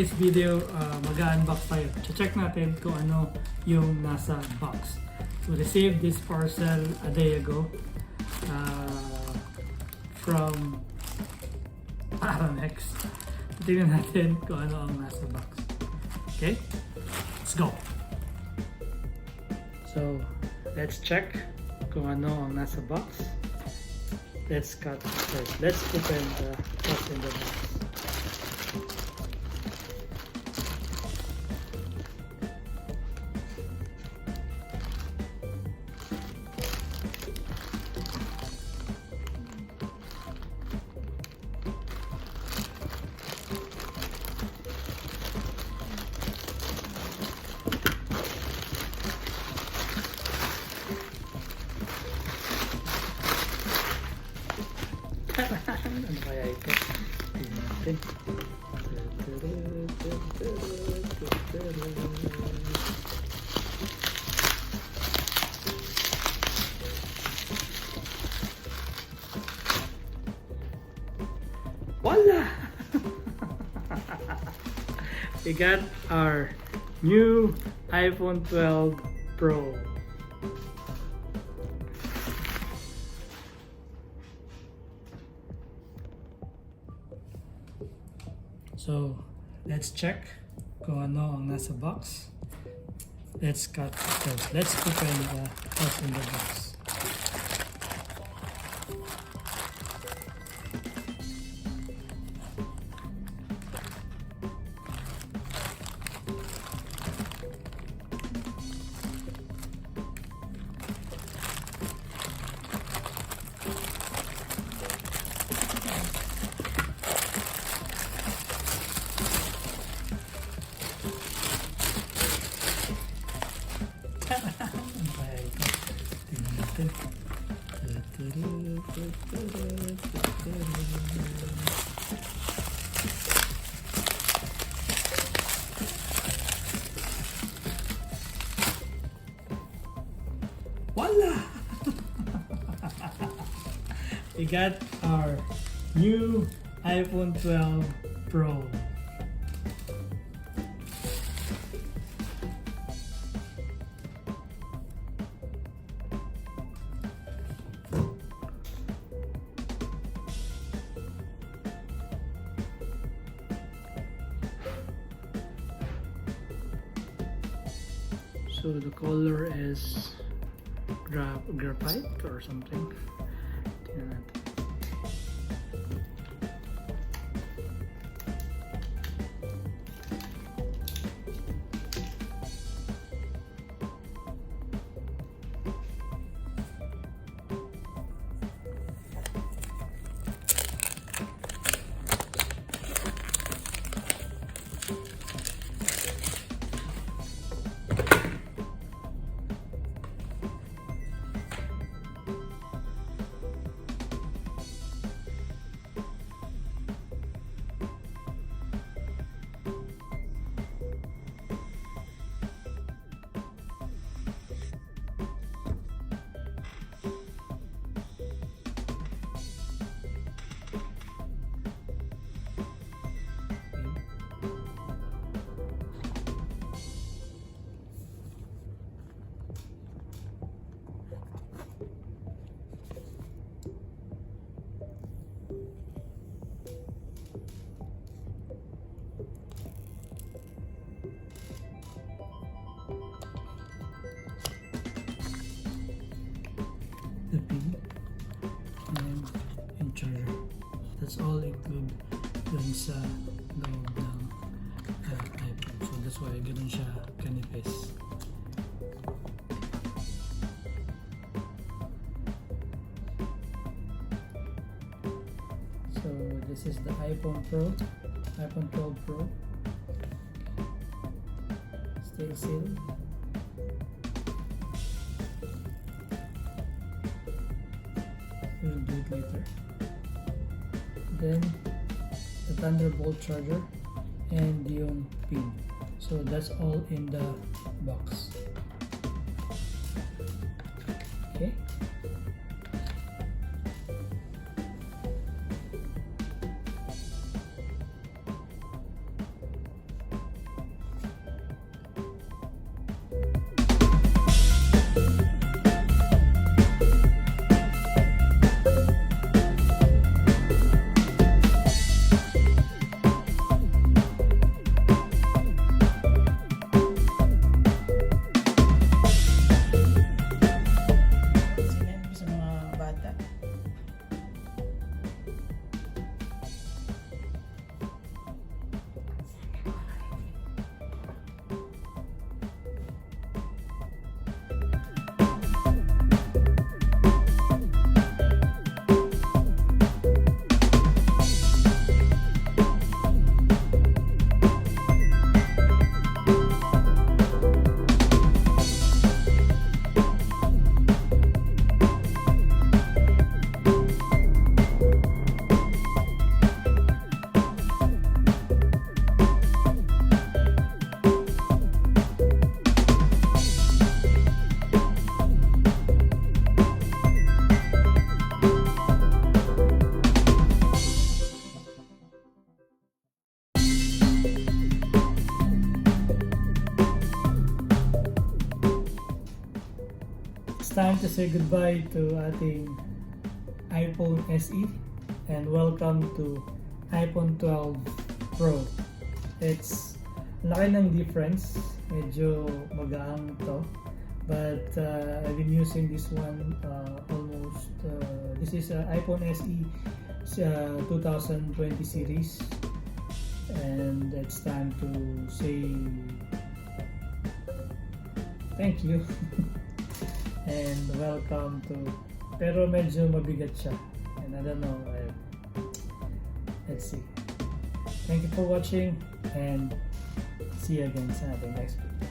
today's video, mag-unbox tayo. Check natin kung ano yung nasa box. So, received this parcel a day ago from Aramex. Tingnan natin kung ano ang nasa box. Okay? Let's go! So, let's check kung ano ang nasa box. Let's cut first. Let's open the what's in the box. Ano kaya ito? Tingnan natin. Voila! We got our new iPhone 12 Pro. So, let's check kung ano ang nasa box. Let's cut first. Let's open the what's in the box. Ano kaya ito? Tingnan natin. Voila! We got our new iPhone 12 Pro. So the color is graphite or something. Tingnan natin. The pin and charger. That's all include dun sa loob ng iPhone. So that's why ganun siya kanipis. So this is the iPhone 12 Pro. Still sealed. We'll do it later. Then the Thunderbolt charger and yung pin. So that's all in the box. Okay. time to say goodbye to ating iPhone SE and welcome to iPhone 12 Pro. It's laki ng difference, medyo magaang to, but I've been using this one almost, this is iPhone SE 2020 series, and it's time to say thank you and welcome to, pero medyo mabigat siya and I don't know, let's see. Thank you for watching and see you again sa ating next video.